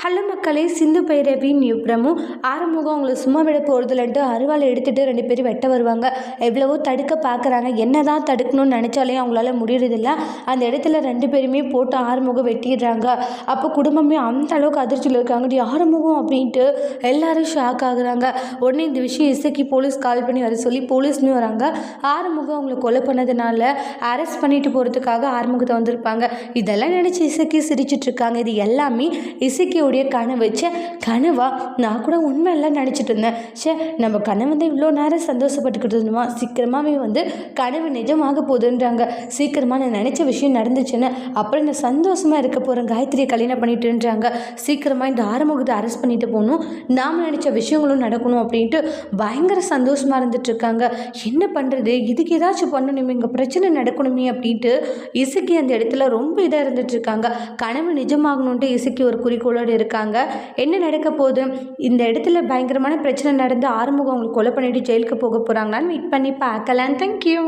Hello மக்களே, சிந்து பைரவியும் யுப்ரமும் ஆறுமுகம் அவங்கள சும்மா விட போகிறதுலன்ட்டு அருவாளை எடுத்துகிட்டு 2 பேரும் வெட்ட வருவாங்க. எவ்வளவோ தடுக்க பார்க்குறாங்க. என்ன தான் தடுக்கணும்னு நினச்சாலே அவங்களால முடியறதில்ல. அந்த இடத்துல 2 பேருமே போட்டு ஆறுமுகம் வெட்டிடுறாங்க. அப்போ குடும்பமே அந்த அளவுக்கு அதிர்ச்சியில் இருக்காங்க. ஆறுமுகம் அப்படின்ட்டு எல்லாரும் ஷாக் ஆகுறாங்க. உடனே இந்த விஷயம் இசைக்கு போலீஸ் கால் பண்ணி வர சொல்லி போலீஸ்னு வராங்க. ஆறுமுகம் அவங்கள கொலை பண்ணதுனால அரெஸ்ட் பண்ணிட்டு போகிறதுக்காக ஆறுமுகத்தை வந்திருப்பாங்க. இதெல்லாம் நினச்சி இசைக்கு சிரிச்சிட்டு இருக்காங்க. இது எல்லாமே இசைக்கு கனவா? நான் கூட உண்மை எல்லாம் நினச்சிட்டு இருந்தேன். நம்ம கனவு தான் இவ்வளோ நேரம் சந்தோஷப்பட்டுக்கிட்டு இருந்தோமா, சீக்கிரமாகவே கனவு நிஜமாக போகுதுன்றாங்க. சீக்கிரமாக நான் நினச்ச விஷயம் நடந்துச்சுன்னு அப்புறம் நான் சந்தோஷமாக இருக்க போகிறேன், காயத்ரியை கல்யாணம் பண்ணிட்டுன்றாங்க. சீக்கிரமாக இந்த ஆறுமுகத்தை அரெஸ்ட் பண்ணிட்டு போகணும், நாம் நினச்ச விஷயங்களும் நடக்கணும் அப்படின்ட்டு பயங்கர சந்தோஷமாக இருந்துட்டுருக்காங்க. என்ன பண்ணுறது, இதுக்கு ஏதாச்சும் பண்ணணுமே, இங்கே பிரச்சனை நடக்கணுமே அப்படின்ட்டு இசைக்கு அந்த இடத்துல ரொம்ப இதாக இருந்துட்டுருக்காங்க. கனவு நிஜமாகணுன்ட்டு இசைக்கு ஒரு குறிக்கோளோடு இருக்காங்க. என்ன நடக்க போகுது, இந்த இடத்துல பயங்கரமான பிரச்சனை நடந்து ஆறுமுகம் அவங்களுக்கு கொலை பண்ணிட்டு ஜெயிலுக்கு போக போகிறாங்களான்னு வெயிட் பண்ணி பார்க்கலாம். தேங்க்யூ.